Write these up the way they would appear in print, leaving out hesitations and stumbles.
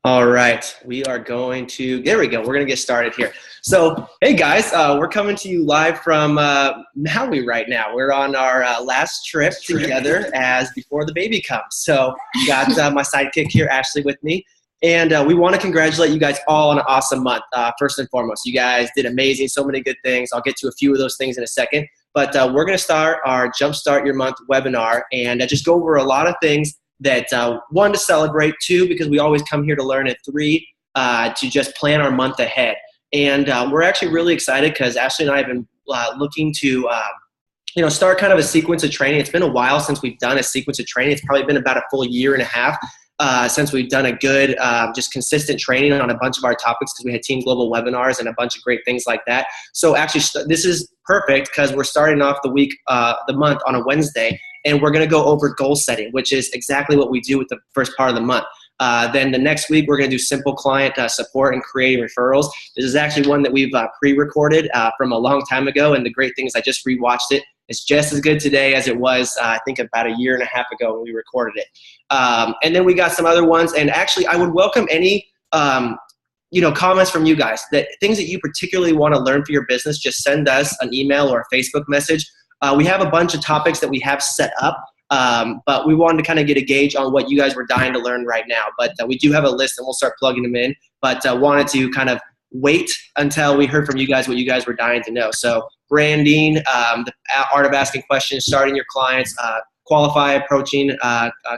All right, there we go. We're going to get started here. So, hey guys, we're coming to you live from Maui right now. We're on our last trip together as before the baby comes. So, got my sidekick here, Ashley, with me. And we want to congratulate you guys all on an awesome month. First and foremost, you guys did amazing, so many good things. I'll get to a few of those things in a second. But we're going to start our Jumpstart Your Month webinar and just go over a lot of things that one, to celebrate, two, because we always come here to learn, and three, to just plan our month ahead. And we're actually really excited because Ashley and I have been looking to start kind of a sequence of training. It's been a while since we've done a sequence of training. It's probably been about a full year and a half since we've done a good, just consistent training on a bunch of our topics, because we had Team Global webinars and a bunch of great things like that. So actually, this is perfect because we're starting off the month on a Wednesday, and we're going to go over goal setting, which is exactly what we do with the first part of the month. Then the next week, we're going to do simple client support and creating referrals. This is actually one that we've pre-recorded from a long time ago, and the great thing is I just rewatched it. It's just as good today as it was, I think, about a year and a half ago when we recorded it. And then we got some other ones, and actually I would welcome any comments from you guys, that things that you particularly want to learn for your business. Just send us an email or a Facebook message. We have a bunch of topics that we have set up, but we wanted to kind of get a gauge on what you guys were dying to learn right now. But we do have a list, and we'll start plugging them in, but wanted to kind of wait until we heard from you guys what you guys were dying to know. So branding, the art of asking questions, starting your clients, qualify, approaching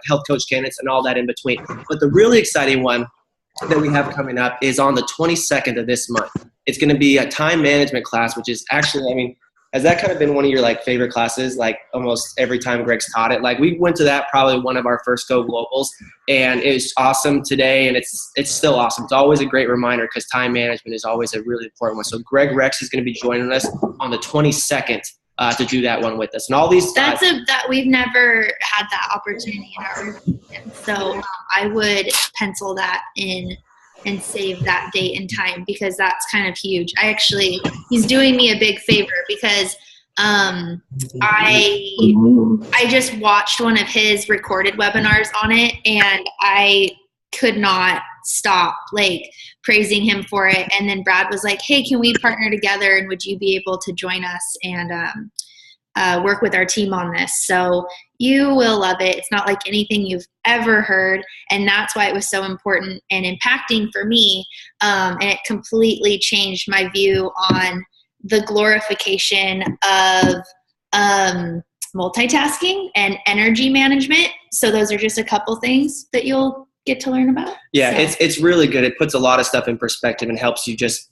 health coach candidates, and all that in between. But the really exciting one that we have coming up is on the 22nd of this month. It's going to be a time management class, which is actually, has that kind of been one of your favorite classes? Like almost every time Greg's taught it, we went to that probably one of our first Go Globals, and it was awesome today, and it's still awesome. It's always a great reminder because time management is always a really important one. So Greg Rex is going to be joining us on the 22nd to do that one with us, and all these. That we've never had that opportunity in our region, so I would pencil that in and save that date and time, because that's kind of huge. He's doing me a big favor because I just watched one of his recorded webinars on it, and I could not stop praising him for it. And then Brad was like, hey, can we partner together, and would you be able to join us and work with our team on this? So you will love it. It's not like anything you've ever heard, and that's why it was so important and impacting for me, and it completely changed my view on the glorification of multitasking and energy management. So those are just a couple things that you'll get to learn about. Yeah, it's really good. It puts a lot of stuff in perspective and helps you just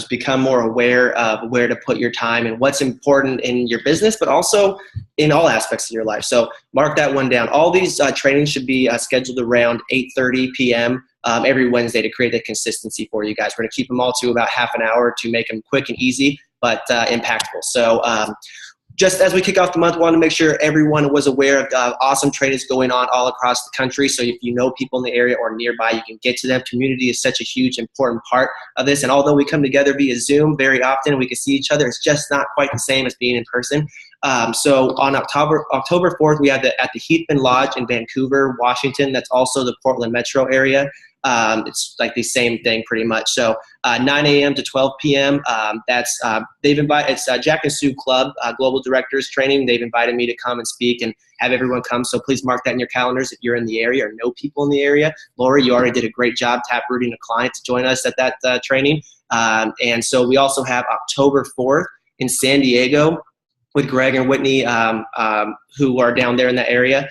become more aware of where to put your time and what's important in your business, but also in all aspects of your life. So mark that one down. All these trainings should be scheduled around 8:30 p.m. Every Wednesday to create that consistency for you guys. We're going to keep them all to about half an hour to make them quick and easy, but impactful. So just as we kick off the month, we want to make sure everyone was aware of awesome trainings going on all across the country. So if you know people in the area or nearby, you can get to them. Community is such a huge, important part of this. And although we come together via Zoom very often, we can see each other, it's just not quite the same as being in person. So on October 4th, we have at the Heathman Lodge in Vancouver, Washington. That's also the Portland metro area. It's like the same thing pretty much. So 9 a.m. to 12 p.m. They've invited, it's Jack and Sue Club, Global Directors Training. They've invited me to come and speak and have everyone come. So please mark that in your calendars if you're in the area or know people in the area. Lori, you already did a great job taprooting a client to join us at that training. And so we also have October 4th in San Diego with Greg and Whitney, who are down there in that area.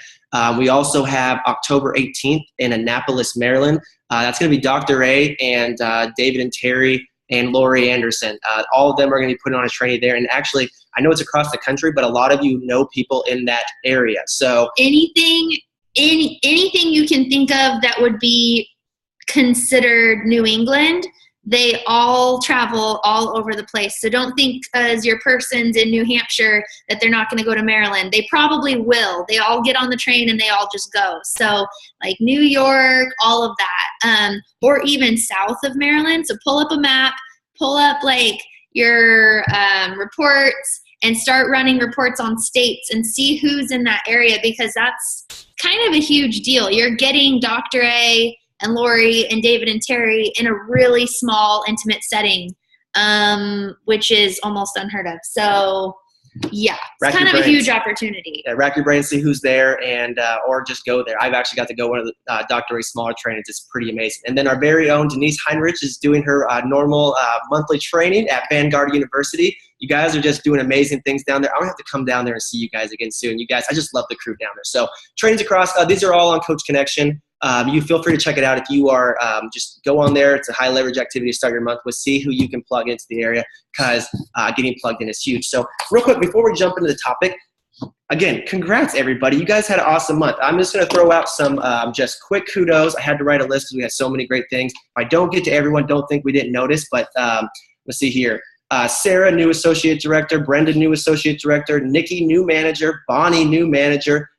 We also have October 18th in Annapolis, Maryland. That's going to be Dr. A and David and Terry and Lori Anderson. All of them are going to be putting on a training there. And actually, I know it's across the country, but a lot of you know people in that area. So anything you can think of that would be considered New England, they all travel all over the place. So don't think as your person's in New Hampshire that they're not going to go to Maryland. They probably will. They all get on the train and they all just go. So like New York, all of that, or even south of Maryland. So pull up a map, pull up like your reports and start running reports on states and see who's in that area, because that's kind of a huge deal. You're getting Dr. A and Lori and David and Terry in a really small, intimate setting, which is almost unheard of. So yeah, it's kind of a huge opportunity. Yeah, rack your brain, see who's there, and or just go there. I've actually got to go one of the Dr. S.M.A.R.T trainings. It's pretty amazing. And then our very own Denise Heinrich is doing her normal monthly training at Vanguard University. You guys are just doing amazing things down there. I'm going to have to come down there and see you guys again soon. You guys, I just love the crew down there. So trainings across, these are all on Coach Connection. You feel free to check it out if you are, just go on there. It's a high leverage activity to start your month with. See who you can plug into the area, because getting plugged in is huge. So real quick, before we jump into the topic, again, congrats everybody. You guys had an awesome month. I'm just going to throw out some just quick kudos. I had to write a list because we had so many great things. If I don't get to everyone, don't think we didn't notice, but let's see here. Sarah, new associate director. Brendan, new associate director. Nikki, new manager. Bonnie, new manager.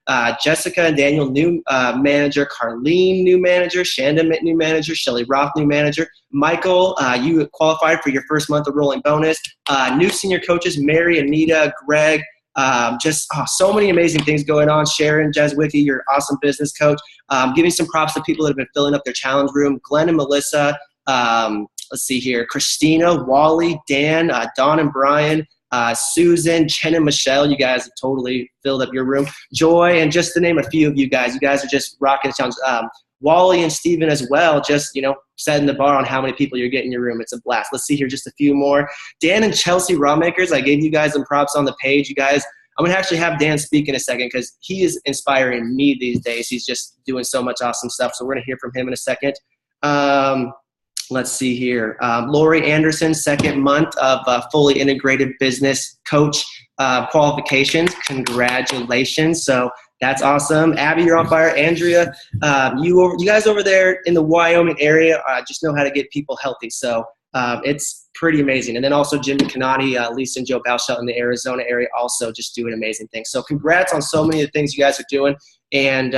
Jessica and Daniel, new manager. Carlene, new manager. Shanda, new manager. Shelly Roth, new manager. Michael, you qualified for your first month of rolling bonus. New senior coaches, Mary, Anita, Greg. So many amazing things going on. Sharon Jeswicki, your awesome business coach. Giving some props to people that have been filling up their challenge room. Glenn and Melissa. Let's see here. Christina, Wally, Dan, Don and Brian, Susan, Chen and Michelle. You guys have totally filled up your room. Joy, and just to name a few of you guys. You guys are just rocking the challenge. Wally and Steven as well, just, setting the bar on how many people you're getting in your room. It's a blast. Let's see here, just a few more. Dan and Chelsea Rawmakers, I gave you guys some props on the page. You guys, I'm going to actually have Dan speak in a second because he is inspiring me these days. He's just doing so much awesome stuff. So we're going to hear from him in a second. Let's see here. Lori Anderson, second month of fully integrated business coach qualifications. Congratulations. So that's awesome. Abby, you're on fire. Andrea, you guys over there in the Wyoming area just know how to get people healthy. So it's pretty amazing. And then also Jimmy Kanani, Lisa and Joe Balshelt in the Arizona area also just doing amazing things. So congrats on so many of the things you guys are doing. And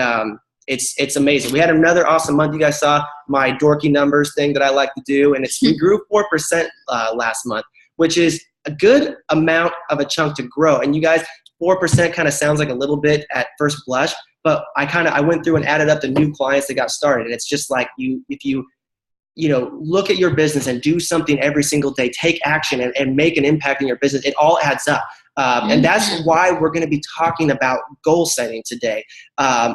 it's amazing. We had another awesome month. You guys saw my dorky numbers thing that I like to do, and we grew 4% last month, which is a good amount of a chunk to grow. And you guys, 4% kind of sounds like a little bit at first blush, but I went through and added up the new clients that got started, and it's just like if you look at your business and do something every single day, take action and make an impact in your business, it all adds up. And that's why we're going to be talking about goal setting today.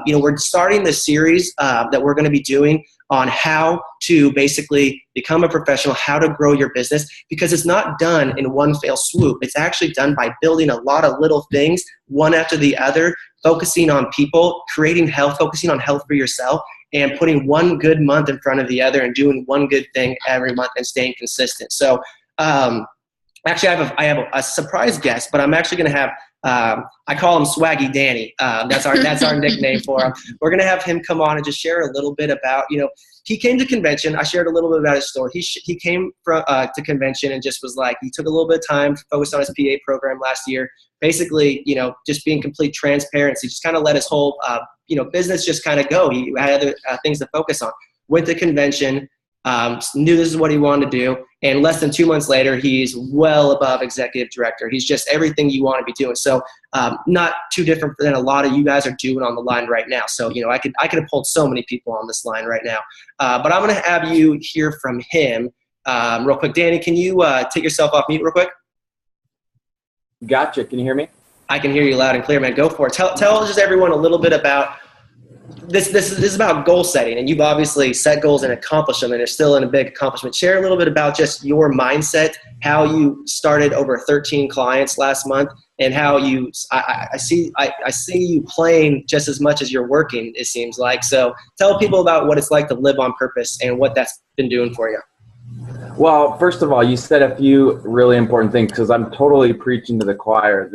We're starting this series that we're going to be doing on how to basically become a professional, how to grow your business, because it's not done in one fell swoop. It's actually done by building a lot of little things, one after the other, focusing on people, creating health, focusing on health for yourself, and putting one good month in front of the other and doing one good thing every month and staying consistent. So, actually, I have a surprise guest, but I'm actually going to have I call him Swaggy Danny. That's our nickname for him. We're going to have him come on and just share a little bit about he came to convention. I shared a little bit about his story. He came to convention and just was like, he took a little bit of time to focus on his PA program last year. Basically, just being complete transparency. Just kind of let his whole business just kind of go. He had other things to focus on. Went to convention. Knew this is what he wanted to do, and less than 2 months later, he's well above executive director. He's just everything you want to be doing. So, not too different than a lot of you guys are doing on the line right now. So, I could have pulled so many people on this line right now, but I'm going to have you hear from him real quick. Danny, can you take yourself off mute real quick? Gotcha. Can you hear me? I can hear you loud and clear, man. Go for it. Tell just everyone a little bit about. This is about goal setting, and you've obviously set goals and accomplished them, and they're still in a big accomplishment. Share a little bit about just your mindset, how you started over 13 clients last month, and how I see you playing just as much as you're working, it seems like. So tell people about what it's like to live on purpose and what that's been doing for you. Well, first of all, you said a few really important things, because I'm totally preaching to the choir.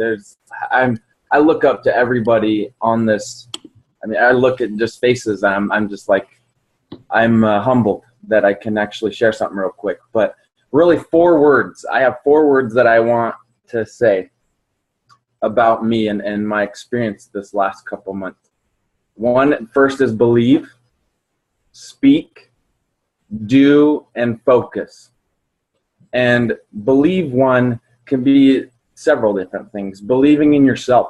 I look up to everybody on this. I look at just faces. I'm just like, I'm humbled that I can actually share something real quick. But really, 4 words. I have 4 words that I want to say about me and my experience this last couple months. First is believe, speak, do, and focus. And believe can be several different things. Believing in yourself,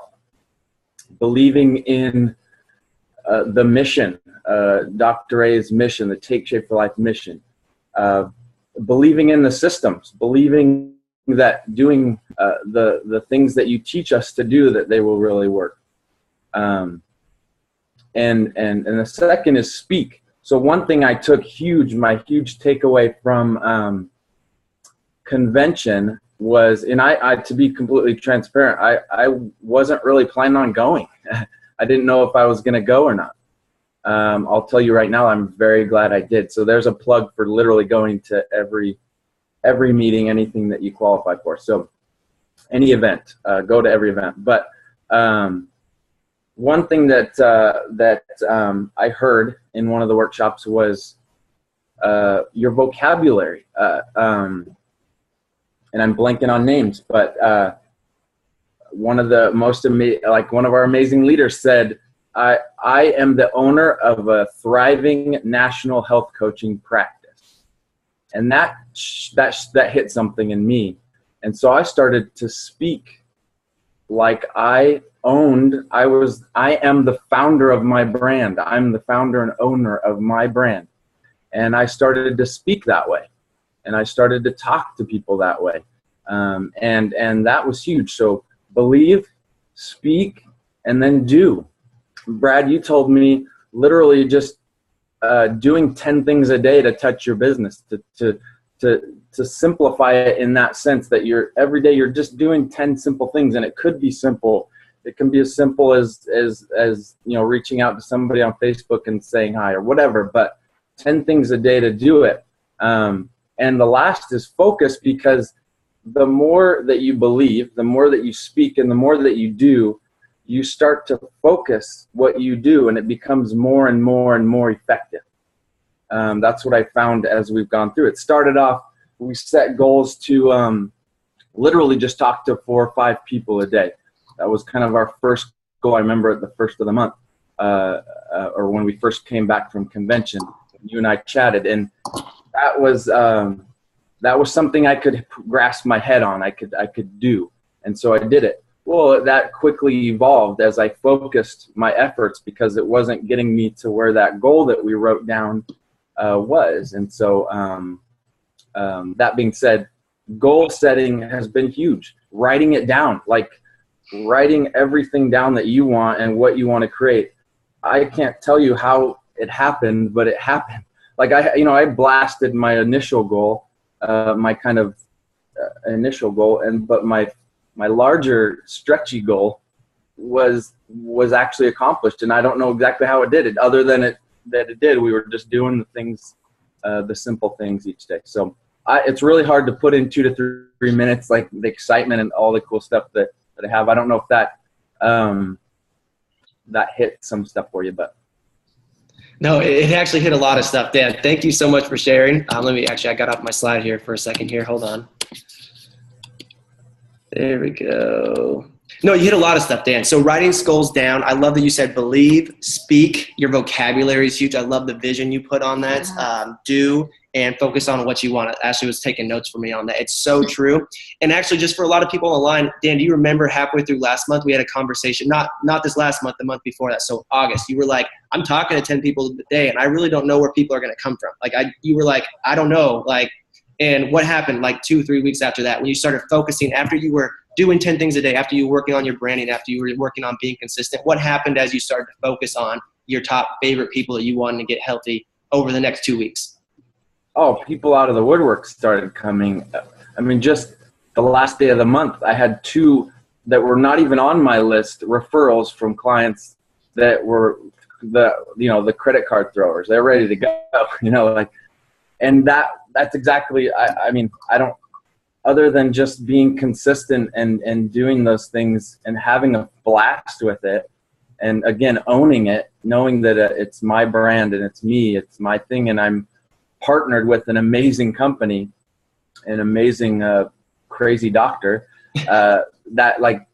believing in the mission Dr. A's mission, the Take Shape for Life mission, believing in the systems, believing that doing the things that you teach us to do, that they will really work. And the second is speak. So one thing I took my huge takeaway from convention was, and I to be completely transparent, I wasn't really planning on going. I didn't know if I was going to go or not. I'll tell you right now, I'm very glad I did. So there's a plug for literally going to every meeting, anything that you qualify for. So any event, go to every event. But one thing that I heard in one of the workshops was your vocabulary. And I'm blanking on names, but one of the most one of our amazing leaders said, I am the owner of a thriving national health coaching practice. And that hit something in me. And so I started to speak like I am the founder of my brand. I'm the founder and owner of my brand. And I started to speak that way. And I started to talk to people that way. And that was huge. So believe, speak, and then do. Brad, you told me literally just doing 10 things a day to touch your business, to simplify it in that sense that every day you're just doing 10 simple things. And it could be simple. It can be as simple as reaching out to somebody on Facebook and saying hi or whatever, but 10 things a day to do it. And the last is focus, because the more that you believe, the more that you speak, and the more that you do, you start to focus what you do, and it becomes more and more and more effective. That's what I found as we've gone through. It started off, we set goals to literally just talk to 4 or 5 people a day. That was kind of our first goal. I remember at the first of the month, or when we first came back from convention, you and I chatted, and that was something I could grasp my head on. I could do, and so I did it. Well, that quickly evolved as I focused my efforts, because it wasn't getting me to where that goal that we wrote down was. And so that being said, goal setting has been huge. Writing it down, like writing everything down that you want and what you want to create. I can't tell you how it happened, but it happened. Like I blasted my initial goal, my kind of initial goal, but my larger stretchy goal was actually accomplished, and I don't know exactly how it did it, other than that it did. We were just doing the things, the simple things each day. So it's really hard to put in 2 to 3 minutes, like the excitement and all the cool stuff that I have. I don't know if that hit some stuff for you, but. No, it actually hit a lot of stuff, Dan. Thank you so much for sharing. I got off my slide here for a second here. Hold on. There we go. No, you hit a lot of stuff, Dan. So writing goals down. I love that you said believe, speak. Your vocabulary is huge. I love the vision you put on that. Do and focus on what you want. Ashley was taking notes for me on that. It's so true. And actually, just for a lot of people on the line, Dan, do you remember halfway through last month we had a conversation? Not this last month, the month before that. So August, you were like, I'm talking to 10 people a day, and I really don't know where people are going to come from. You were like, I don't know. And what happened 2 or 3 weeks after that, when you started focusing, after you were doing 10 things a day, after you were working on your branding, after you were working on being consistent, what happened as you started to focus on your top favorite people that you wanted to get healthy over the next 2 weeks? Oh, people out of the woodwork started coming. I mean, just the last day of the month, I had 2 that were not even on my list, referrals from clients that were the credit card throwers. They're ready to go, and that's exactly, I mean, I don't, other than just being consistent and doing those things and having a blast with it. And again, owning it, knowing that it's my brand and it's me, it's my thing. And I'm partnered with an amazing company, an amazing, crazy doctor, that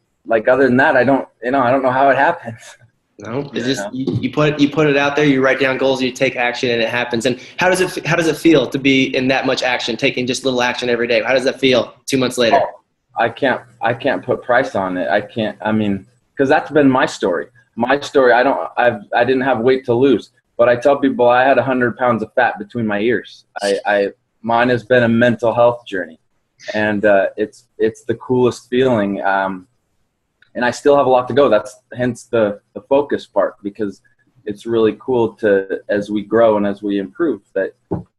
other than that, I don't know how it happens. No, it's just you put it out there. You write down goals, you take action, and it happens. And how does it feel to be in that much action, taking just little action every day? How does that feel 2 months later? Oh, I can't put price on it. Because that's been my story. My story. I didn't have weight to lose. But I tell people I had 100 pounds of fat between my ears. Mine has been a mental health journey, and it's the coolest feeling. And I still have a lot to go. That's hence the focus part, because it's really cool to, as we grow and as we improve, that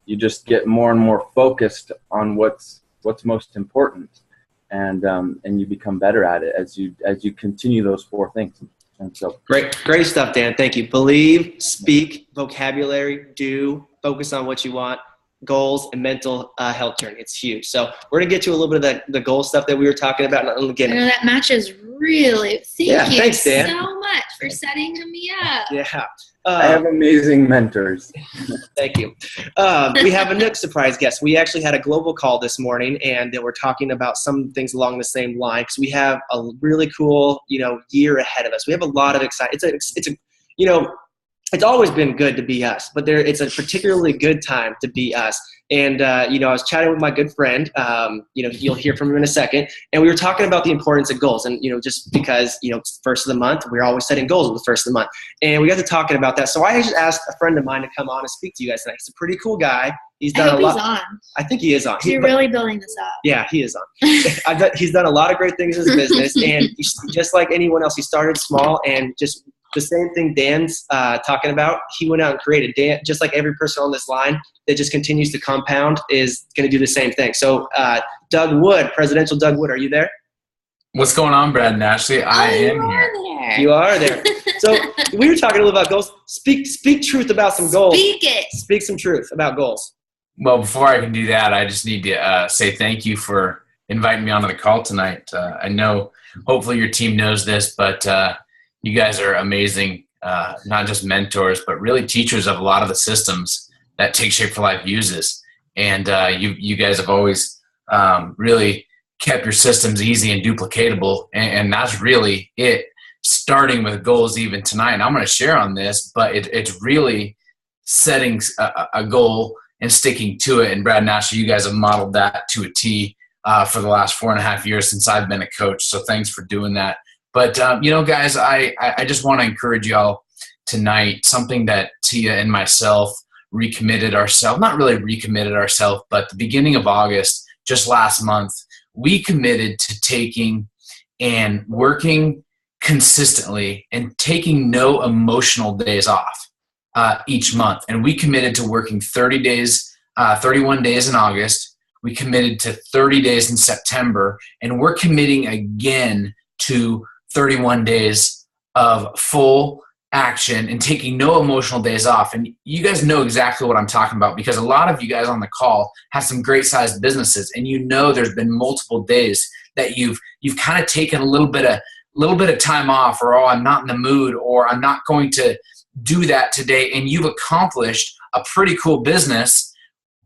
you just get more and more focused on what's most important, and you become better at it as you continue those 4 things. And so great stuff, Dan. Thank you. Believe, speak, vocabulary, do, focus on what you want, goals, and mental health journey. It's huge. So we're gonna get to a little bit of the goal stuff that we were talking about. And again, I know that matches really. Thank you thanks, Dan. so much for setting me up. Yeah. I have amazing mentors. Thank you. We have a Nook surprise guest. We actually had a global call this morning, and we're talking about some things along the same line, because we have a really cool, year ahead of us. We have a lot of excitement. It's always been good to be us, but it's a particularly good time to be us. And, I was chatting with my good friend, you'll hear from him in a second. And we were talking about the importance of goals. And, just because, it's the first of the month, we're always setting goals at the first of the month. And we got to talking about that. So I just asked a friend of mine to come on and speak to you guys tonight. He's a pretty cool guy. He's done a lot. He's on. I think he is on. You're really building this up. Yeah, he is on. He's done a lot of great things in his business. And he's just like anyone else, he started small, and just the same thing Dan's talking about, he went out and created. Dan, just like every person on this line that just continues to compound, is going to do the same thing. So Doug Wood, Presidential Doug Wood, are you there? What's going on, Brad and Ashley? I am here. You are there. So we were talking a little about goals. Speak truth about some goals. Speak it. Speak some truth about goals. Well, before I can do that, I just need to say thank you for inviting me onto the call tonight. I know hopefully your team knows this, but you guys are amazing, not just mentors, but really teachers of a lot of the systems that Take Shape for Life uses. And you guys have always really kept your systems easy and duplicatable. And that's really it, starting with goals even tonight. And I'm going to share on this, but it's really setting a goal and sticking to it. And Brad and Ashley, you guys have modeled that to a T for the last 4.5 years since I've been a coach. So thanks for doing that. But, guys, I just want to encourage y'all tonight, something that Tia and myself recommitted ourselves, not really recommitted ourselves, but the beginning of August, just last month, we committed to taking and working consistently and taking no emotional days off each month. And we committed to working 31 days in August. We committed to 30 days in September, and we're committing again to 31 days of full action and taking no emotional days off. And you guys know exactly what I'm talking about, because a lot of you guys on the call have some great sized businesses, and there's been multiple days that you've kind of taken a little bit of time off, or I'm not in the mood, or I'm not going to do that today. And you've accomplished a pretty cool business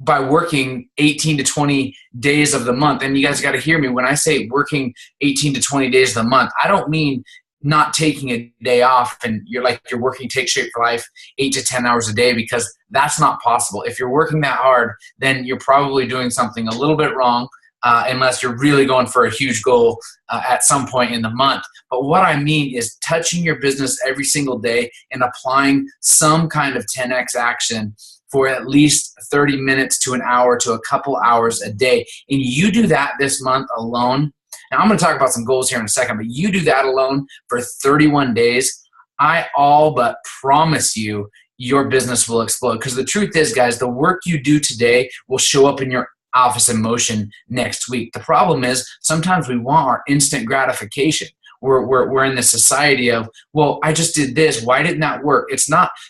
by working 18 to 20 days of the month. And you guys got to hear me when I say working 18 to 20 days of the month. I don't mean not taking a day off and you're working Take Shape for Life 8 to 10 hours a day, because that's not possible. If you're working that hard, then you're probably doing something a little bit wrong, unless you're really going for a huge goal at some point in the month. But what I mean is touching your business every single day and applying some kind of 10x action for at least 30 minutes to an hour to a couple hours a day. And you do that this month alone. Now, I'm going to talk about some goals here in a second, but you do that alone for 31 days. I all but promise you your business will explode. Because the truth is, guys, the work you do today will show up in your office in motion next week. The problem is sometimes we want our instant gratification. We're in the society of, well, I just did this. Why didn't that work?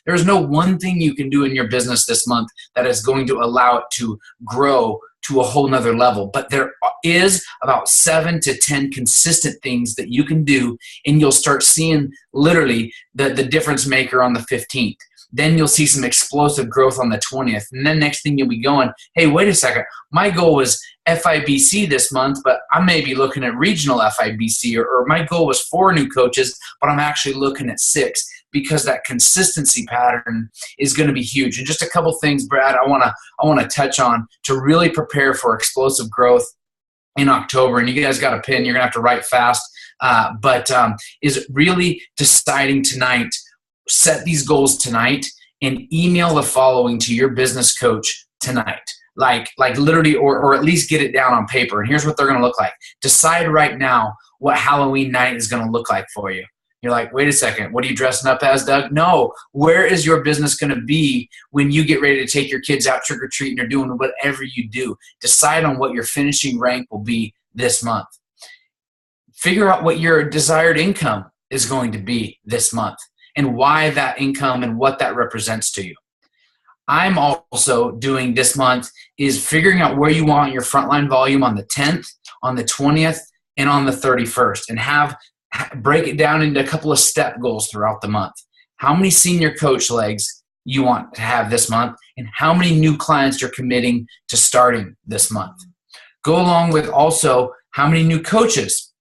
There's no one thing you can do in your business this month that is going to allow it to grow to a whole nother level. But there is about 7 to 10 consistent things that you can do, and you'll start seeing literally the difference maker on the 15th. Then you'll see some explosive growth on the 20th. And then next thing you'll be going, hey, wait a second. My goal was FIBC this month, but I may be looking at regional FIBC, or my goal was 4 new coaches, but I'm actually looking at 6, because that consistency pattern is going to be huge. And just a couple things, Brad, I want to touch on to really prepare for explosive growth in October. And you guys got a pin. You're going to have to write fast. But is really deciding tonight, set these goals tonight, and email the following to your business coach tonight. Like literally, or at least get it down on paper. And here's what they're going to look like. Decide right now what Halloween night is going to look like for you. You're like, wait a second, what are you dressing up as, Doug? No, where is your business going to be when you get ready to take your kids out trick-or-treating or doing whatever you do? Decide on what your finishing rank will be this month. Figure out what your desired income is going to be this month and why that income and what that represents to you. I'm also doing this month is figuring out where you want your frontline volume on the 10th, on the 20th, and on the 31st, and break it down into a couple of step goals throughout the month. How many senior coach legs you want to have this month, and how many new clients you're committing to starting this month. Go along with also how many new coaches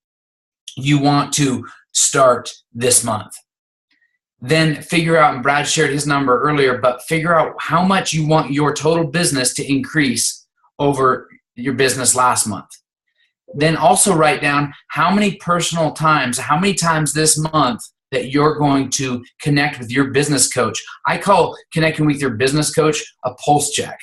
you want to start this month. Then figure out, and Brad shared his number earlier, but figure out how much you want your total business to increase over your business last month. Then also write down how many times this month that you're going to connect with your business coach. I call connecting with your business coach a pulse check.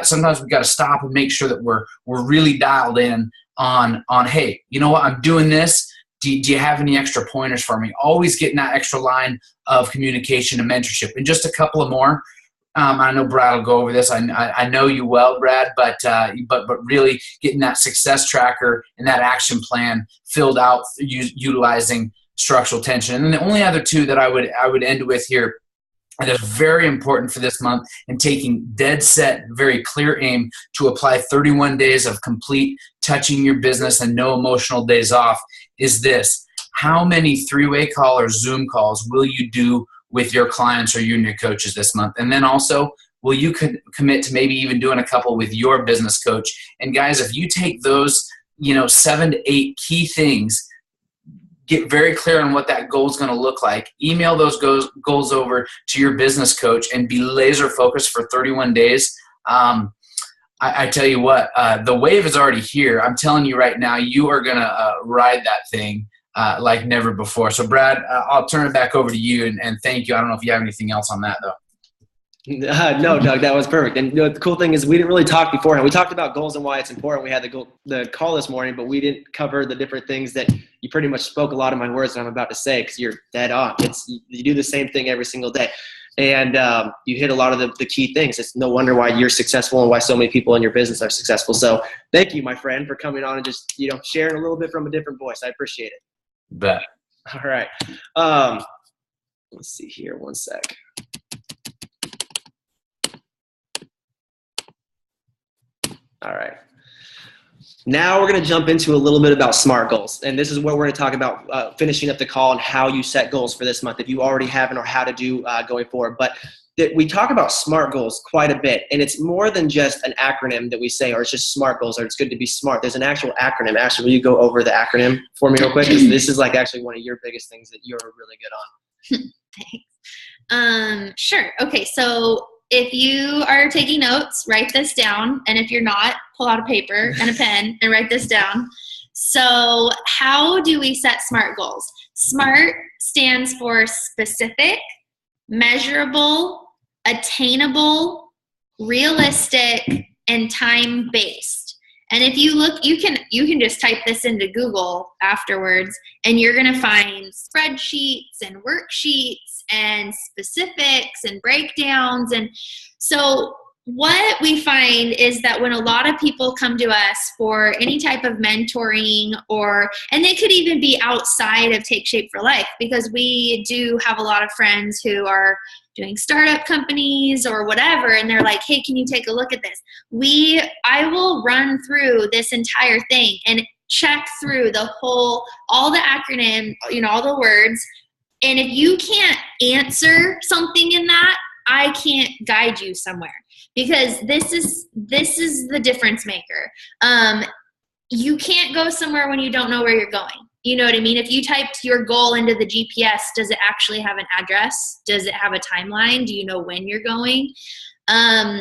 Sometimes we've got to stop and make sure that we're really dialed in on hey, you know what, I'm doing this. Do you have any extra pointers for me? Always getting that extra line of communication and mentorship. And just a couple of more. I know Brad will go over this. I know you well, Brad, but really getting that success tracker and that action plan filled out utilizing structural tension. And then the only other two that I would end with here, and that's very important for this month, and taking dead set, very clear aim to apply 31 days of complete touching your business and no emotional days off, is this. How many three-way call or Zoom calls will you do with your clients or your new coaches this month? And then also, will you commit to maybe even doing a couple with your business coach? And guys, if you take those 7 to 8 key things, get very clear on what that goal is going to look like, email those goals over to your business coach, and be laser focused for 31 days. I tell you what, the wave is already here. I'm telling you right now, you are going to ride that thing like never before. So Brad, I'll turn it back over to you, and thank you. I don't know if you have anything else on that though. No, Doug, that was perfect. And the cool thing is we didn't really talk beforehand. We talked about goals and why it's important. We had the call this morning, but we didn't cover the different things that you pretty much spoke a lot of my words that I'm about to say, because you're dead on. You do the same thing every single day. And you hit a lot of the key things. It's no wonder why you're successful and why so many people in your business are successful. So thank you, my friend, for coming on and just sharing a little bit from a different voice. I appreciate it. Bet. All right. Let's see here. One sec. All right. Now we're going to jump into a little bit about SMART goals. And this is where we're going to talk about finishing up the call and how you set goals for this month, if you already haven't, or how to do going forward. But we talk about SMART goals quite a bit. And it's more than just an acronym that we say, or it's just SMART goals, or it's good to be smart. There's an actual acronym. Ashley, will you go over the acronym for me real quick? Because this is actually one of your biggest things that you're really good on. Thanks. Sure. Okay. So if you are taking notes, write this down. And if you're not, pull out a paper and a pen and write this down. So how do we set SMART goals? SMART stands for specific, measurable, attainable, realistic, and time-based. And if you look, you can just type this into Google afterwards, and you're going to find spreadsheets and worksheets and specifics and breakdowns. And so what we find is that when a lot of people come to us for any type of mentoring, and they could even be outside of Take Shape for Life, because we do have a lot of friends who are doing startup companies or whatever, and they're like, hey, can you take a look at this? I will run through this entire thing and check through all the acronym, all the words. And if you can't answer something in that, I can't guide you somewhere, because this is the difference maker. You can't go somewhere when you don't know where you're going. You know what I mean? If you typed your goal into the GPS, does it actually have an address? Does it have a timeline? Do you know when you're going?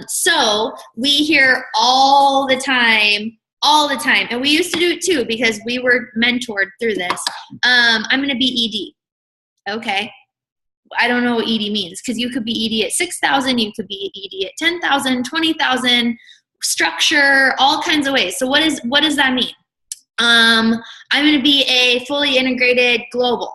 So we hear all the time, and we used to do it too because we were mentored through this. I'm going to be ED. Okay. I don't know what ED means, because you could be ED at 6,000, you could be ED at 10,000, 20,000, structure, all kinds of ways. So what does that mean? I'm going to be a fully integrated global.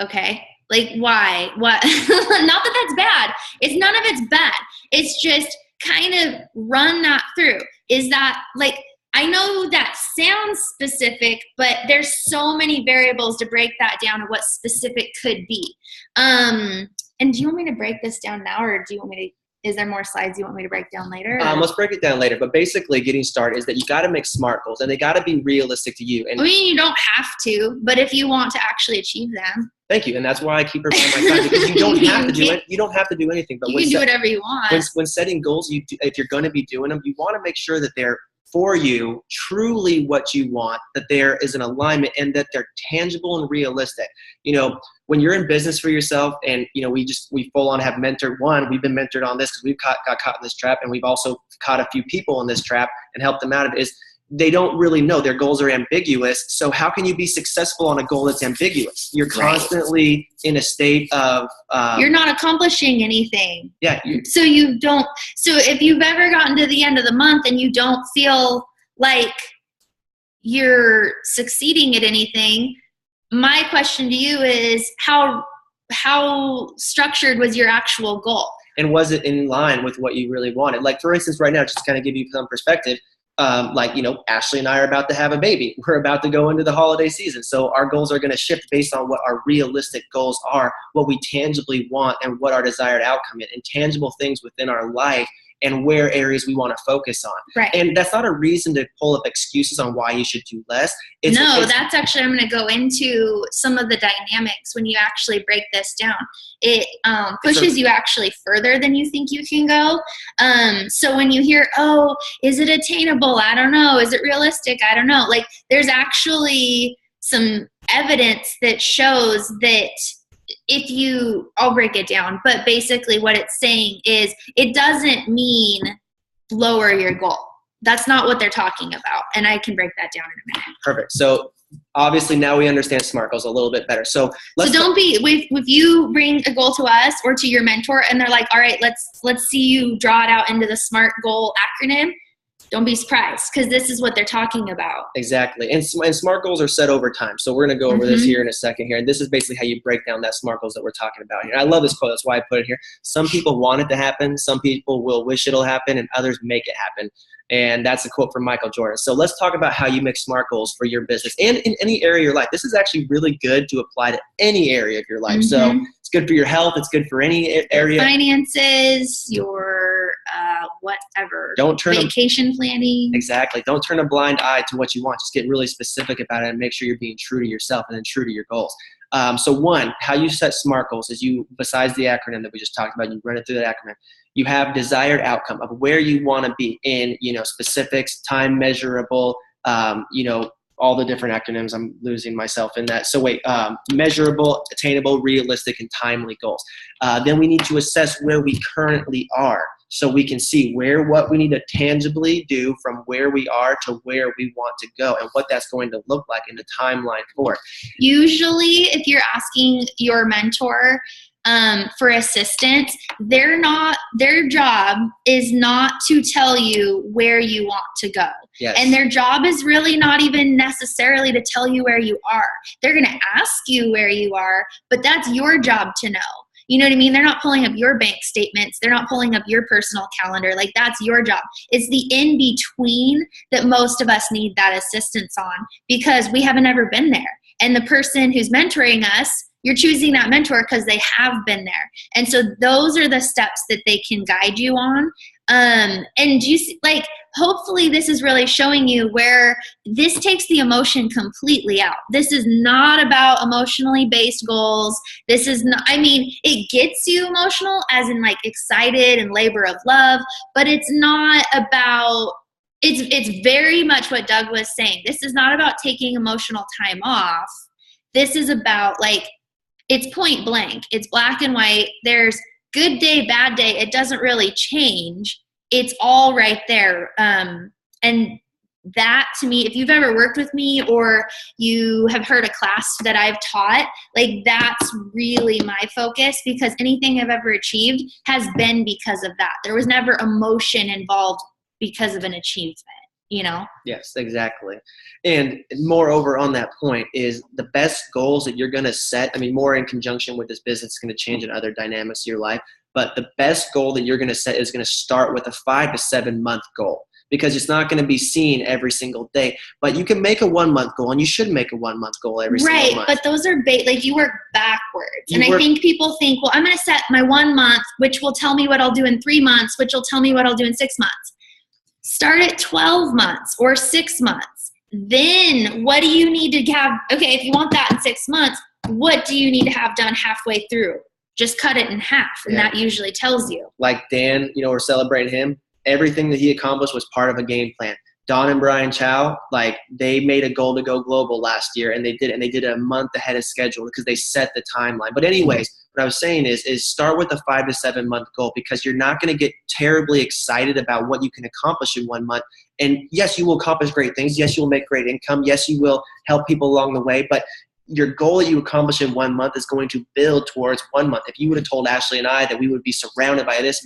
Okay. Like, why? What? Not that that's bad. None of it's bad. It's just kind of run that through. Is that, like, I know that sounds specific, but there's so many variables to break that down of what specific could be. And do you want me to break this down now, or do you want me to, is there more slides you want me to break down later? Let's break it down later. But basically, getting started is that you got to make SMART goals, and they got to be realistic to you. And I mean, you don't have to, but if you want to actually achieve them. Thank you, and that's why I keep reminding my clients, because you don't have to do it. You don't have to do anything. But you can do whatever you want. When setting goals, if you're going to be doing them, you want to make sure that they're for you, truly what you want, that there is an alignment, and that they're tangible and realistic. You know, when you're in business for yourself, and you know, we full on have mentored we've been mentored on this because we've got caught in this trap, and we've also caught a few people in this trap and helped them out of it, is they don't really know. Their goals are ambiguous. So how can you be successful on a goal that's ambiguous? You're constantly in a state of you're not accomplishing anything. Yeah. So if you've ever gotten to the end of the month and you don't feel like you're succeeding at anything, my question to you is how structured was your actual goal? And was it in line with what you really wanted? Like, for instance, right now, just to kind of give you some perspective, like, you know, Ashley and I are about to have a baby. We're about to go into the holiday season. So our goals are going to shift based on what our realistic goals are, what we tangibly want, and what our desired outcome is, and tangible things within our life, and where areas we want to focus on. Right. And that's not a reason to pull up excuses on why you should do less. That's actually, I'm going to go into some of the dynamics when you actually break this down. It pushes you actually further than you think you can go. So when you hear, oh, is it attainable? I don't know. Is it realistic? I don't know. Like, there's actually some evidence that shows that I'll break it down, but basically what it's saying is it doesn't mean lower your goal. That's not what they're talking about. And I can break that down in a minute. Perfect. So obviously now we understand SMART goals a little bit better. So if you bring a goal to us or to your mentor and they're like, all right, let's see you draw it out into the SMART goal acronym, don't be surprised, because this is what they're talking about. Exactly. And SMART goals are set over time. So we're going to go over this here in a second here. And this is basically how you break down that SMART goals that we're talking about here. I love this quote. That's why I put it here. Some people want it to happen. Some people will wish it'll happen, and others make it happen. And that's a quote from Michael Jordan. So let's talk about how you make SMART goals for your business and in any area of your life. This is actually really good to apply to any area of your life. So it's good for your health. It's good for any area. Finances, your whatever. Vacation planning. Exactly. Don't turn a blind eye to what you want. Just get really specific about it and make sure you're being true to yourself and then true to your goals. So one, how you set SMART goals is besides the acronym that we just talked about, you run it through that acronym. You have desired outcome of where you want to be in, specifics, time measurable, all the different acronyms. I'm losing myself in that. So measurable, attainable, realistic, and timely goals. Then we need to assess where we currently are, so we can see what we need to tangibly do from where we are to where we want to go, and what that's going to look like in the timeline for it. Usually, if you're asking your mentor for assistance, their job is not to tell you where you want to go. Yes. And their job is really not even necessarily to tell you where you are. They're going to ask you where you are, but that's your job to know. You know what I mean? They're not pulling up your bank statements. They're not pulling up your personal calendar. Like, that's your job. It's the in-between that most of us need that assistance on, because we haven't ever been there. And the person who's mentoring us, you're choosing that mentor because they have been there. And so those are the steps that they can guide you on. And you see, hopefully this is really showing you where this takes the emotion completely out. This is not about emotionally based goals. This is not, it gets you emotional as in excited and labor of love, but it's not about, it's very much what Doug was saying. This is not about taking emotional time off. This is about it's point blank. It's black and white. There's good day, bad day. It doesn't really change. It's all right there. And that to me, if you've ever worked with me or you have heard a class that I've taught, like that's really my focus, because anything I've ever achieved has been because of that. There was never emotion involved because of an achievement, you know? Yes, exactly. And moreover, on that point is the best goals that you're going to set. I mean, more in conjunction with this business, it's going to change in other dynamics of your life. But the best goal that you're going to set is going to start with a 5 to 7 month goal, because it's not going to be seen every single day. But you can make a 1 month goal, and you should make a 1 month goal every single month. Right, but those are like you work backwards. I think people think, well, I'm going to set my 1 month, which will tell me what I'll do in 3 months, which will tell me what I'll do in 6 months. Start at 12 months or 6 months. Then what do you need to have? Okay, if you want that in 6 months, what do you need to have done halfway through? Just cut it in half, and that usually tells you. Like Dan, we're celebrating him. Everything that he accomplished was part of a game plan. Don and Brian Chow, like they made a goal to go global last year, and they did it a month ahead of schedule because they set the timeline. But anyways, what I was saying is start with a 5 to 7 month goal, because you're not going to get terribly excited about what you can accomplish in 1 month. And yes, you will accomplish great things. Yes, you will make great income. Yes, you will help people along the way. But your goal that you accomplish in 1 month is going to build towards 1 month. If you would have told Ashley and I that we would be surrounded by this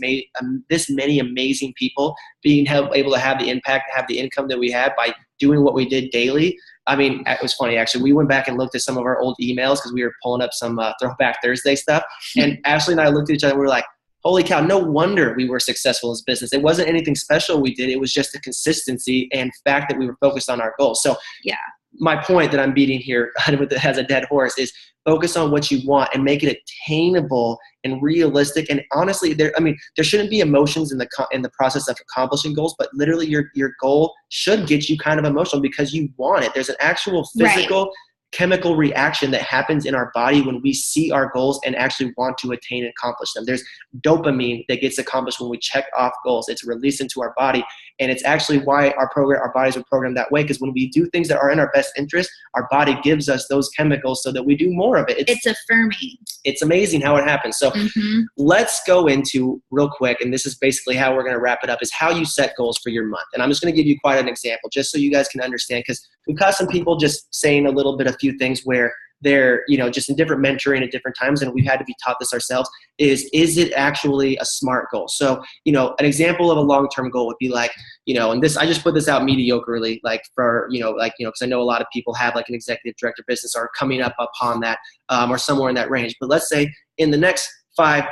many amazing people, being able to have the impact, have the income that we had by doing what we did daily. I mean, it was funny, actually. We went back and looked at some of our old emails because we were pulling up some Throwback Thursday stuff. And Ashley and I looked at each other and we were like, holy cow, no wonder we were successful in this business. It wasn't anything special we did. It was just the consistency and fact that we were focused on our goals. So yeah. My point that I'm beating here as a dead horse is focus on what you want and make it attainable and realistic. And honestly, there shouldn't be emotions in the process of accomplishing goals, but literally your goal should get you kind of emotional because you want it. There's an actual physical chemical reaction that happens in our body when we see our goals and actually want to attain and accomplish them. There's dopamine that gets accomplished when we check off goals. It's released into our body, and it's actually why our bodies are programmed that way, because when we do things that are in our best interest, our body gives us those chemicals so that we do more of it. It's affirming. It's amazing how it happens. So let's go into real quick, and this is basically how we're going to wrap it up, is how you set goals for your month. And I'm just going to give you quite an example just so you guys can understand, because we've got some people just saying a little bit of few things where they're, just in different mentoring at different times, and we've had to be taught this ourselves, is it actually a SMART goal? So, an example of a long-term goal would be like, and this, I just put this out mediocrely, like for, because I know a lot of people have like an executive director business or coming up upon that or somewhere in that range. But let's say in the next 5-6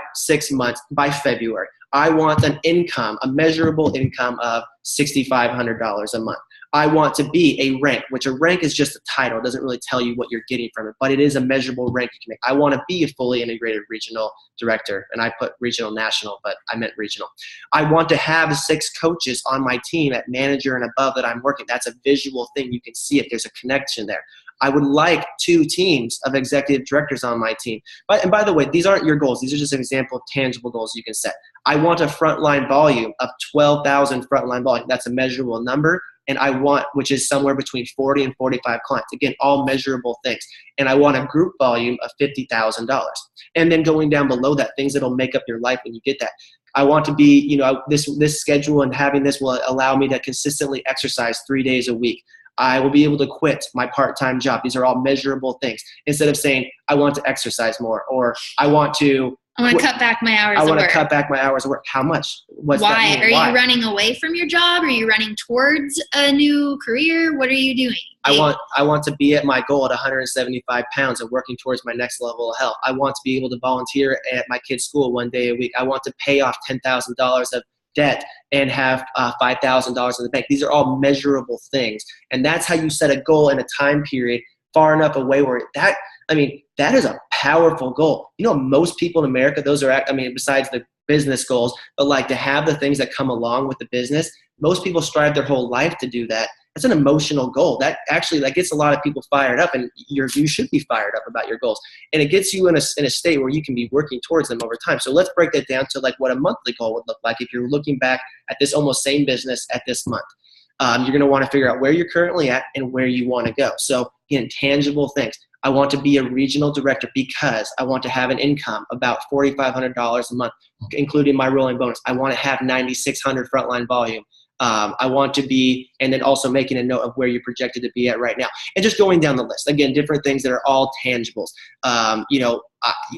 months, by February, I want an income, a measurable income of $6,500 a month. I want to be a rank, which a rank is just a title. It doesn't really tell you what you're getting from it, but it is a measurable rank you can make. I want to be a fully integrated regional director, and I put regional national, but I meant regional. I want to have 6 coaches on my team at manager and above that I'm working. That's a visual thing. You can see it. There's a connection there. I would like 2 teams of executive directors on my team. And by the way, these aren't your goals. These are just an example of tangible goals you can set. I want a frontline volume of 12,000 frontline volume. That's a measurable number. And I want, which is somewhere between 40 and 45 clients. Again, all measurable things. And I want a group volume of $50,000. And then going down below that, things that'll make up your life when you get that. I want to be, this schedule and having this will allow me to consistently exercise 3 days a week. I will be able to quit my part-time job. These are all measurable things. Instead of saying, I want to exercise more, or I want to cut back my hours of work. I want to cut back my hours of work. How much? What's Why? That mean? Are you running away from your job? Are you running towards a new career? What are you doing? I want to be at my goal at 175 pounds and working towards my next level of health. I want to be able to volunteer at my kid's school 1 day a week. I want to pay off $10,000 of debt and have $5,000 in the bank. These are all measurable things. And that's how you set a goal in a time period far enough away where that is a powerful goal. Most people in America, those are, besides the business goals, but like to have the things that come along with the business, most people strive their whole life to do that. That's an emotional goal. That actually gets a lot of people fired up, and you should be fired up about your goals. And it gets you in a state where you can be working towards them over time. So let's break that down to like what a monthly goal would look like if you're looking back at this almost same business at this month. You're going to want to figure out where you're currently at and where you want to go. So again, tangible things. I want to be a regional director because I want to have an income about $4,500 a month, including my rolling bonus. I want to have 9,600 frontline volume. I want to be, and then also making a note of where you're projected to be at right now. And just going down the list. Again, different things that are all tangibles.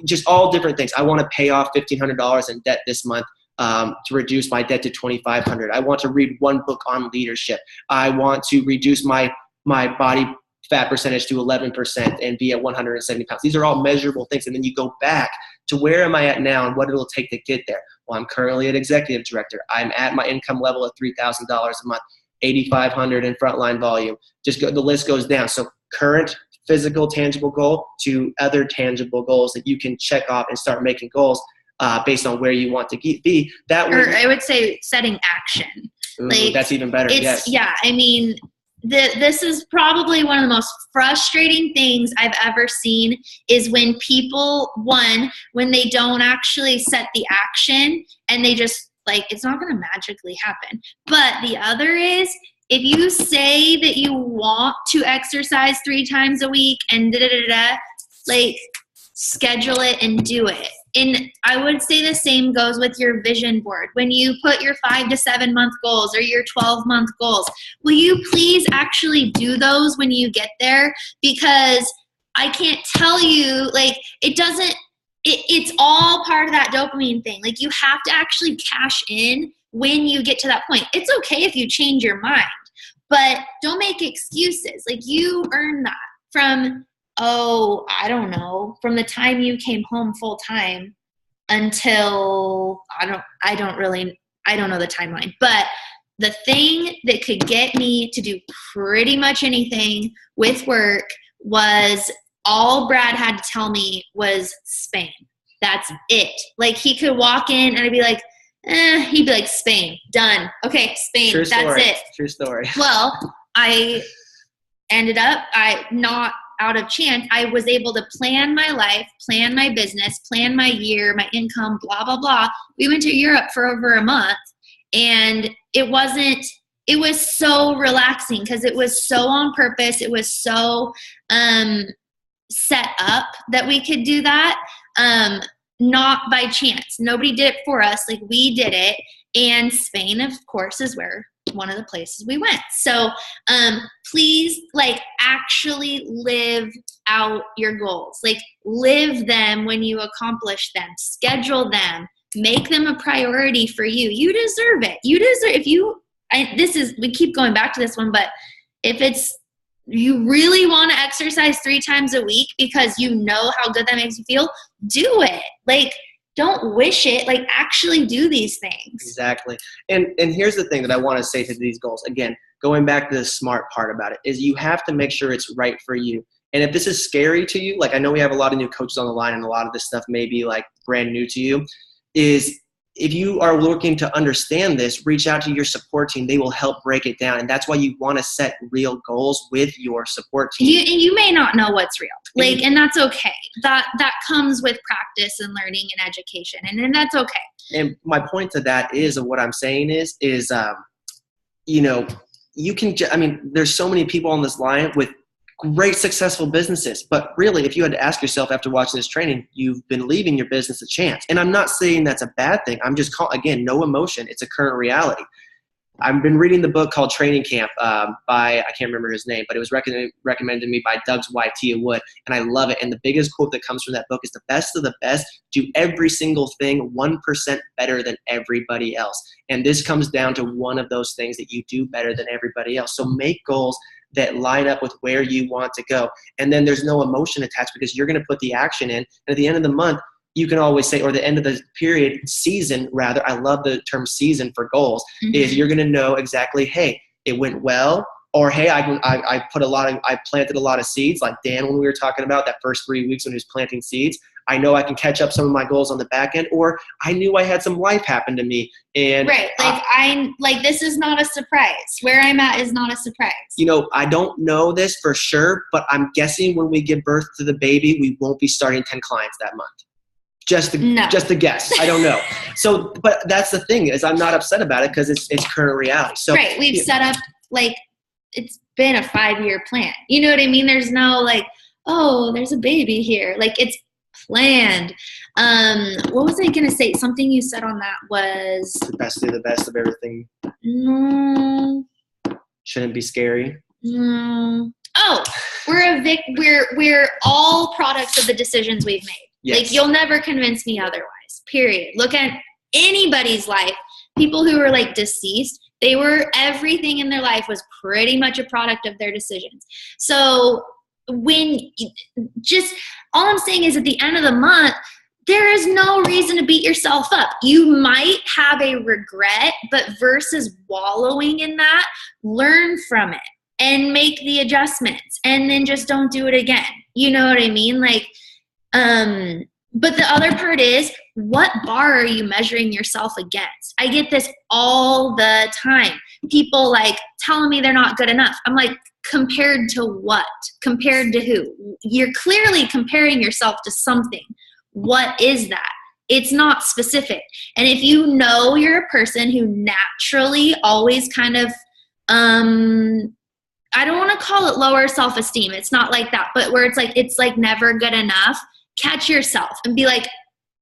Just all different things. I want to pay off $1,500 in debt this month. To reduce my debt to $2,500. I want to read one book on leadership. I want to reduce my body fat percentage to 11% and be at 170 pounds. These are all measurable things. And then you go back to where am I at now and what it'll take to get there. Well, I'm currently an executive director. I'm at my income level of $3,000 a month, 8,500 in frontline volume. The list goes down. So current physical tangible goal to other tangible goals that you can check off and start making goals based on where you want to be. I would say setting action. Ooh, that's even better. Yes. Yeah. I mean, this is probably one of the most frustrating things I've ever seen is when people, when they don't actually set the action and they just it's not going to magically happen. But the other is, if you say that you want to exercise 3 times a week and schedule it and do it. And I would say the same goes with your vision board. When you put your 5 to 7 month goals or your 12-month goals, will you please actually do those when you get there? Because I can't tell you, it's all part of that dopamine thing. You have to actually cash in when you get to that point. It's okay if you change your mind, but don't make excuses. You earn that from I don't know, from the time you came home full time until I don't know the timeline. But the thing that could get me to do pretty much anything with work was all Brad had to tell me was Spain. That's it. He could walk in and I'd be like, he'd be like, Spain, done. Okay, Spain, True that's story. it. True story. Well, I ended up, not out of chance, I was able to plan my life, plan my business, plan my year, my income, blah, blah, blah. We went to Europe for over a month, and it was so relaxing because it was so on purpose. It was so set up that we could do that, not by chance. Nobody did it for us. We did it. And Spain, of course, is where one of the places we went. So please actually live out your goals. Live them when you accomplish them. Schedule them. Make them a priority for you. You deserve it. You deserve, we keep going back to this one, but if you really want to exercise 3 times a week because you know how good that makes you feel, do it. Don't wish it, actually do these things. Exactly. And here's the thing that I want to say to these goals. Again, going back to the SMART part about it, is you have to make sure it's right for you. And if this is scary to you, I know we have a lot of new coaches on the line and a lot of this stuff may be brand new to you, is if you are looking to understand this, reach out to your support team. They will help break it down. And that's why you want to set real goals with your support team. You may not know what's real. And that's okay. That comes with practice and learning and education. And that's okay. And my point to that is, of what I'm saying is you can, there's so many people on this line with great successful businesses, but really, if you had to ask yourself after watching this training, you've been leaving your business a chance. And I'm not saying that's a bad thing. I'm just again, no emotion. It's a current reality. I've been reading the book called Training Camp by, I can't remember his name, but it was recommended to me by Doug's wife, Tia Wood, and I love it. And the biggest quote that comes from that book is, the best of the best do every single thing 1% better than everybody else. And this comes down to one of those things that you do better than everybody else. So make goals that line up with where you want to go. And then there's no emotion attached because you're going to put the action in. And at the end of the month, you can always say, or the end of the season, rather, I love the term season for goals, is you're going to know exactly, hey, it went well, or hey, I planted a lot of seeds, like Dan, when we were talking about that first 3 weeks when he was planting seeds. I know I can catch up some of my goals on the back end, or I knew I had some life happen to me. And right. This is not a surprise. Where I'm at is not a surprise. I don't know this for sure, but I'm guessing when we give birth to the baby, we won't be starting 10 clients that month. Just a guess. I don't know. So, but that's the thing, is I'm not upset about it because it's current reality. So right. We've set up, it's been a 5-year plan. You know what I mean? There's no there's a baby here. It's planned. What was I going to say? Something you said on that was, the best of everything Shouldn't be scary. Oh, we're all products of the decisions we've made. Yes. Like, you'll never convince me otherwise, period. Look at anybody's life. People who were like deceased, everything in their life was pretty much a product of their decisions. So all I'm saying is, at the end of the month, there is no reason to beat yourself up. You might have a regret, but versus wallowing in that, learn from it and make the adjustments, and then just don't do it again. You know what I mean? Like, but the other part is, what bar are you measuring yourself against? I get this all the time. People like telling me they're not good enough. I'm like, compared to what? Compared to who? You're clearly comparing yourself to something. What is that? It's not specific. And if you know you're a person who naturally always kind of, I don't want to call it lower self-esteem. It's not like that, but where it's like never good enough, catch yourself and be like,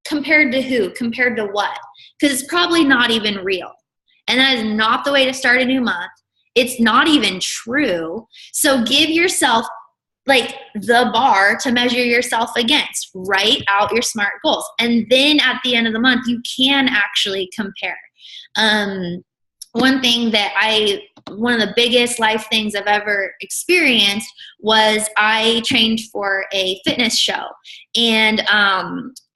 compared to who? Compared to what? Because it's probably not even real. And that is not the way to start a new month. It's not even true. So give yourself like the bar to measure yourself against. Write out your SMART goals. And then at the end of the month, you can actually compare. One of the biggest life things I've ever experienced was I trained for a fitness show. And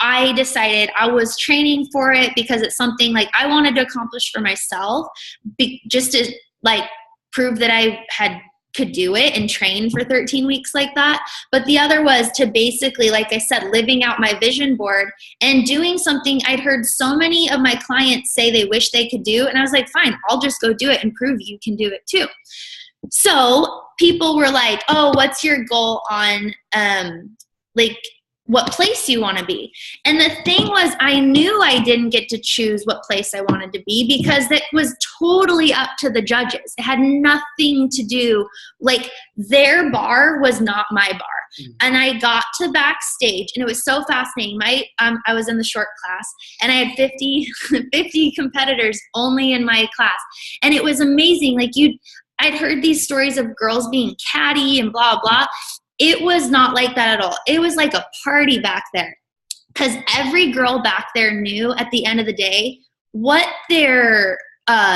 I decided I was training for it because it's something like I wanted to accomplish for myself, just to like prove that I could do it and train for 13 weeks like that. But the other was to basically, like I said, living out my vision board and doing something I'd heard so many of my clients say they wish they could do. And I was like, fine, I'll just go do it and prove you can do it too. So people were like, oh, what's your goal on like what place you want to be? And the thing was, I knew I didn't get to choose what place I wanted to be because it was totally up to the judges. It had nothing to do, like their bar was not my bar. And I got to backstage and it was so fascinating. I was in the short class and I had 50 competitors only in my class. And it was amazing. Like I'd heard these stories of girls being catty and blah, blah. It was not like that at all. It was like a party back there because every girl back there knew at the end of the day what their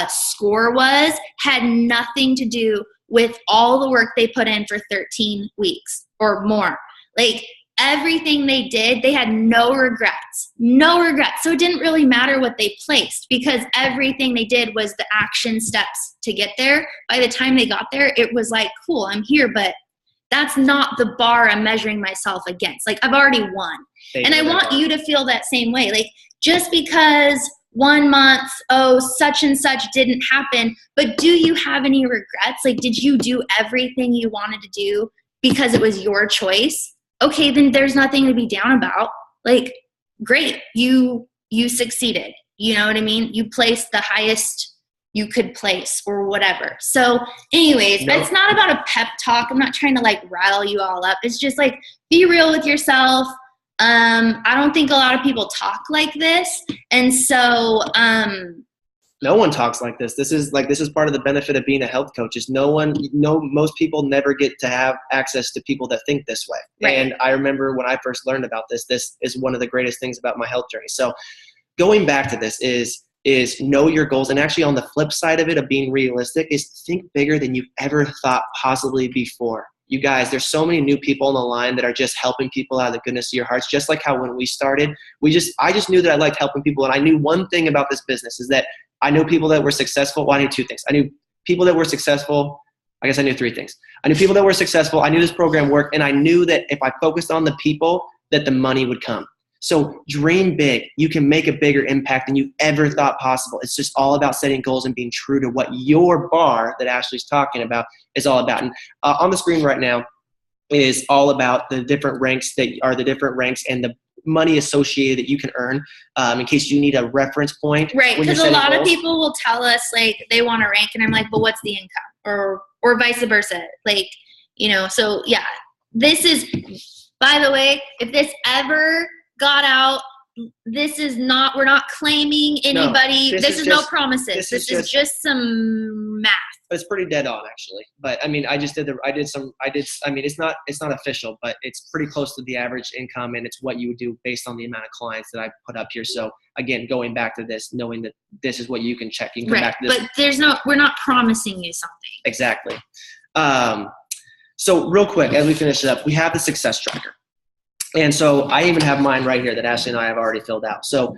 score was had nothing to do with all the work they put in for 13 weeks or more. Like everything they did, they had no regrets. So it didn't really matter what they placed because everything they did was the action steps to get there. By the time they got there, it was like, cool, I'm here, but that's not the bar I'm measuring myself against. Like I've already won. And I want you to feel that same way. Like just because 1 month, such and such didn't happen, but do you have any regrets? Like, did you do everything you wanted to do because it was your choice? Okay, then there's nothing to be down about. Like, great, you succeeded. You know what I mean? You placed the highest you could place or whatever. So anyways, It's not about a pep talk. I'm not trying to like rile you all up. It's just like, be real with yourself. I don't think a lot of people talk like this. And so, no one talks like this. This is part of the benefit of being a health coach is most people never get to have access to people that think this way. Right. And I remember when I first learned about this is one of the greatest things about my health journey. So going back to this is know your goals. And actually on the flip side of it, of being realistic, is think bigger than you've ever thought possibly before. You guys, there's so many new people on the line that are just helping people out of the goodness of your hearts. Just like how when we started, I just knew that I liked helping people. And I knew one thing about this business is that I knew people that were successful. Well, I knew two things. I knew people that were successful. I guess I knew three things. I knew people that were successful. I knew this program worked. And I knew that if I focused on the people, that the money would come. So dream big. You can make a bigger impact than you ever thought possible. It's just all about setting goals and being true to what your bar that Ashley's talking about is all about. And on the screen right now is all about the different ranks and the money associated that you can earn in case you need a reference point. Right, because a lot of people will tell us like they want to rank and I'm like, but what's the income? Or vice versa. Like, so yeah, this is, by the way, if this ever got out, this is not, we're not claiming anybody. No, this is no promises. This is just some math. It's pretty dead on, actually. But I mean, I mean, it's not official, but it's pretty close to the average income, and it's what you would do based on the amount of clients that I put up here. So again, going back to this, knowing that this is what you can check. You can come back to this. But we're not promising you something. Exactly. So real quick, as we finish it up, we have the success tracker. And so I even have mine right here that Ashley and I have already filled out. So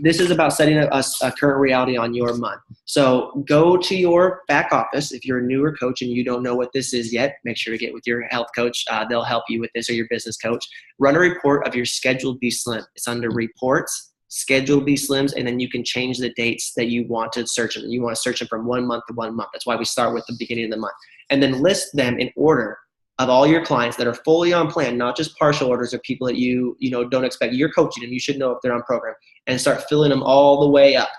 this is about setting a current reality on your month. So go to your back office. If you're a newer coach and you don't know what this is yet, make sure to get with your health coach. They'll help you with this, or your business coach. Run a report of your scheduled B Slim. It's under reports, scheduled B Slims, and then you can change the dates that you want to search them. You want to search them from 1 month to 1 month. That's why we start with the beginning of the month. And then list them in order of all your clients that are fully on plan, not just partial orders or people that you don't expect. You're coaching them. You should know if they're on program, and start filling them all the way up.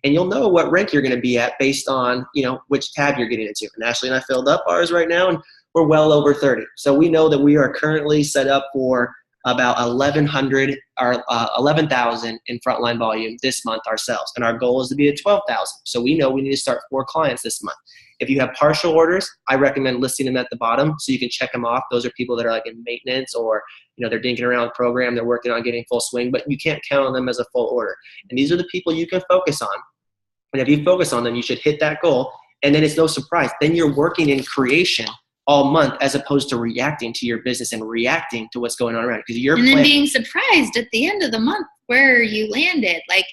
And you'll know what rank you're going to be at based on, which tab you're getting into. And Ashley and I filled up ours right now, and we're well over 30. So we know that we are currently set up for about 1,100 or 11,000 in frontline volume this month ourselves. And our goal is to be at 12,000. So we know we need to start 4 clients this month. If you have partial orders, I recommend listing them at the bottom so you can check them off. Those are people that are like in maintenance, or they're dinking around the program, they're working on getting full swing, but you can't count on them as a full order. And these are the people you can focus on. And if you focus on them, you should hit that goal. And then it's no surprise. Then you're working in creation all month, as opposed to reacting to your business and reacting to what's going on around. Because you're being surprised at the end of the month where you landed. Like,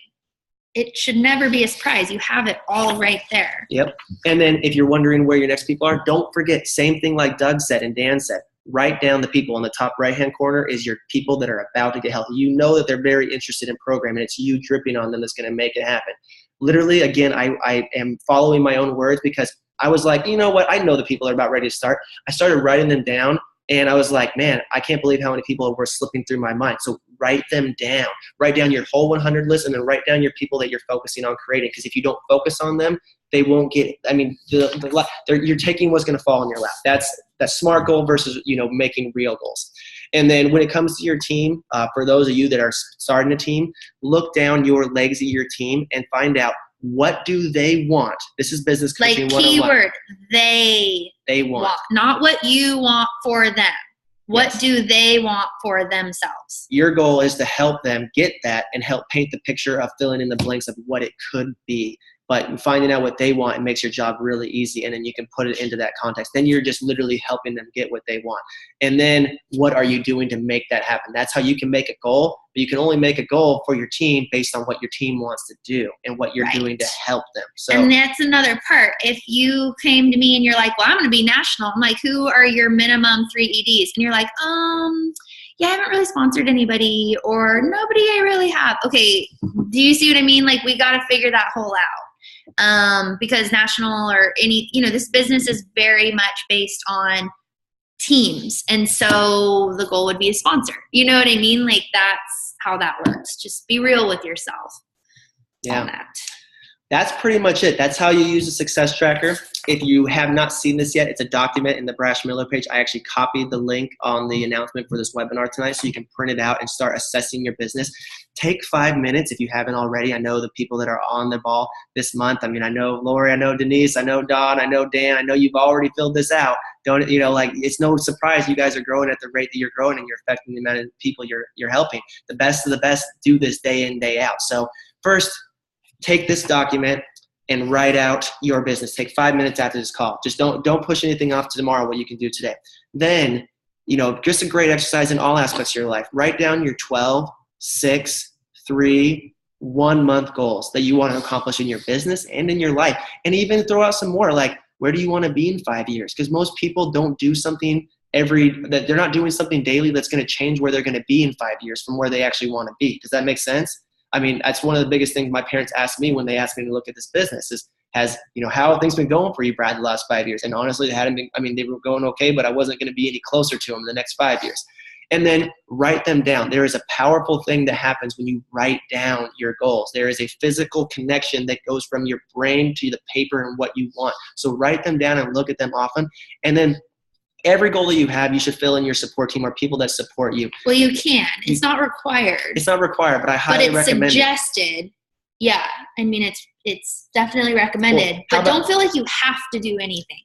it should never be a surprise. You have it all right there. Yep. And then if you're wondering where your next people are, don't forget, same thing like Doug said and Dan said, write down the people in the top right-hand corner is your people that are about to get healthy. You know that they're very interested in program, and it's you dripping on them that's going to make it happen. Literally, again, I am following my own words, because I was like, you know what? I know the people are about ready to start. I started writing them down, and I was like, man, I can't believe how many people were slipping through my mind. So write them down. Write down your whole 100 list, and then write down your people that you're focusing on creating. Because if you don't focus on them, they won't get – I mean, you're taking what's going to fall in your lap. That's SMART goal versus, making real goals. And then when it comes to your team, for those of you that are starting a team, look down your legs of your team and find out, what do they want? This is business coaching. Like, keyword, they want. Not what you want for them. What do they want for themselves? Your goal is to help them get that and help paint the picture of filling in the blanks of what it could be. But finding out what they want, it makes your job really easy, and then you can put it into that context. Then you're just literally helping them get what they want. And then what are you doing to make that happen? That's how you can make a goal, but you can only make a goal for your team based on what your team wants to do and what you're doing to help them. So, and that's another part. If you came to me and you're like, well, I'm going to be national. I'm like, who are your minimum 3 EDs? And you're like, yeah, I haven't really sponsored anybody, or nobody I really have. Okay, do you see what I mean? Like, we got to figure that whole out. Because national or any, this business is very much based on teams. And so the goal would be a sponsor. You know what I mean? Like, that's how that works. Just be real with yourself. Yeah. On that. That's pretty much it. That's how you use a success tracker. If you have not seen this yet, it's a document in the Brash Miller page. I actually copied the link on the announcement for this webinar tonight, so you can print it out and start assessing your business. Take 5 minutes if you haven't already. I know the people that are on the ball this month. I mean, I know Lori, I know Denise, I know Don, I know Dan. I know you've already filled this out. It's no surprise you guys are growing at the rate that you're growing, and you're affecting the amount of people you're helping. The best of the best do this day in, day out. So first, take this document and write out your business. Take 5 minutes after this call. Just don't push anything off to tomorrow, what you can do today. Then, just a great exercise in all aspects of your life. Write down your 12, 6, 3, 1 month goals that you want to accomplish in your business and in your life. And even throw out some more, like, where do you want to be in 5 years? Because most people don't do something that they're not doing something daily that's going to change where they're going to be in 5 years from where they actually want to be. Does that make sense? I mean, that's one of the biggest things my parents asked me when they asked me to look at this business is, how have things been going for you, Brad, the last 5 years? And honestly, they hadn't been, they were going okay, but I wasn't going to be any closer to them in the next 5 years. And then write them down. There is a powerful thing that happens when you write down your goals. There is a physical connection that goes from your brain to the paper and what you want. So write them down and look at them often. And then every goal that you have, you should fill in your support team or people that support you. Well, you can. It's not required. It's not required, but I highly recommend it. But it's suggested. Yeah. I mean, it's definitely recommended. Well, but don't feel like you have to do anything.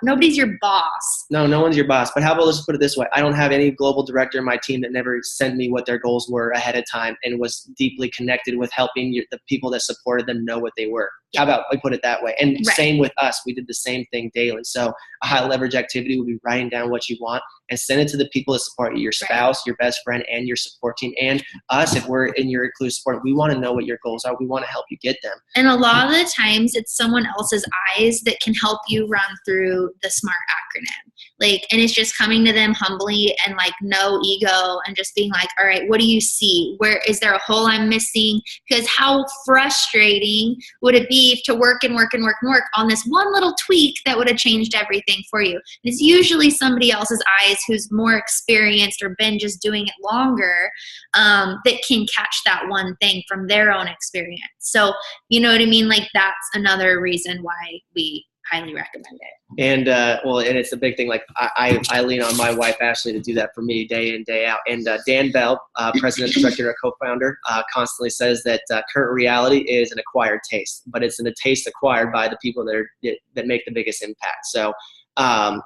Nobody's your boss. No one's your boss. But how about, let's put it this way. I don't have any global director in my team that never sent me what their goals were ahead of time and was deeply connected with helping the people that supported them know what they were. Yeah. How about we put it that way? And same with us. We did the same thing daily. So a high leverage activity would be writing down what you want and send it to the people that support you, your spouse, your best friend, and your support team. And us, if we're in your inclusive support, we want to know what your goals are. We want to help you get them. And a lot of the times it's someone else's eyes that can help you run through the SMART acronym. And it's just coming to them humbly and no ego and just being like, all right, what do you see? Where is there a hole I'm missing? Because how frustrating would it be to work and work and work and work on this one little tweak that would have changed everything for you? And it's usually somebody else's eyes who's more experienced or been just doing it longer that can catch that one thing from their own experience. So, you know what I mean? That's another reason why we highly recommend it. And and it's a big thing. I lean on my wife Ashley to do that for me day in, day out. And Dan Bell, president, director, and co-founder, constantly says that current reality is an acquired taste, but it's a taste acquired by the people that make the biggest impact. So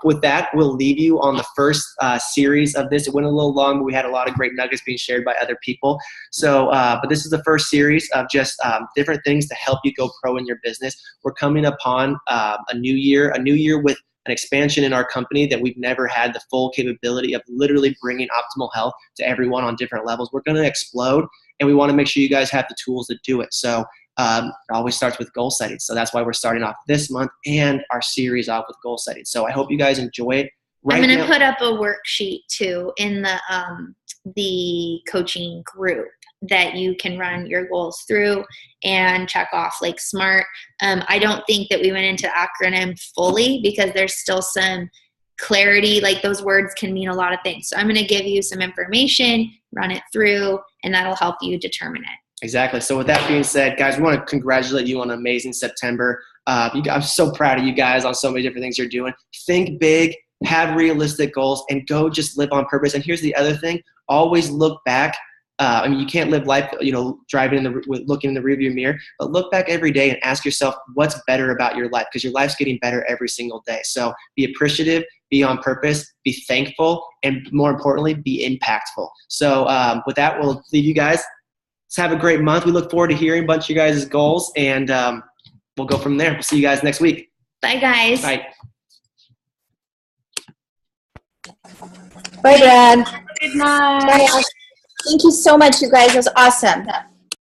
with that, we'll leave you on the first series of this. It went a little long, but we had a lot of great nuggets being shared by other people. So, but this is the first series of just different things to help you go pro in your business. We're coming upon a new year with an expansion in our company that we've never had the full capability of literally bringing optimal health to everyone on different levels. We're going to explode, and we want to make sure you guys have the tools to do it. So it always starts with goal setting. So that's why we're starting off this month and our series off with goal setting. So I hope you guys enjoy it. I'm going to put up a worksheet too in the coaching group that you can run your goals through and check off SMART. I don't think that we went into acronym fully because there's still some clarity. Those words can mean a lot of things. So I'm going to give you some information, run it through, and that'll help you determine it. Exactly. So with that being said, guys, we want to congratulate you on an amazing September. I'm so proud of you guys on so many different things you're doing. Think big, have realistic goals, and go just live on purpose. And here's the other thing. Always look back. You can't live life, driving looking in the rearview mirror, but look back every day and ask yourself what's better about your life, because your life's getting better every single day. So be appreciative, be on purpose, be thankful, and more importantly, be impactful. So with that, we'll leave you guys. Let's have a great month. We look forward to hearing a bunch of you guys' goals, and we'll go from there. We'll see you guys next week. Bye, guys. Bye. Bye, Brad. Good night. Bye. Thank you so much, you guys. It was awesome.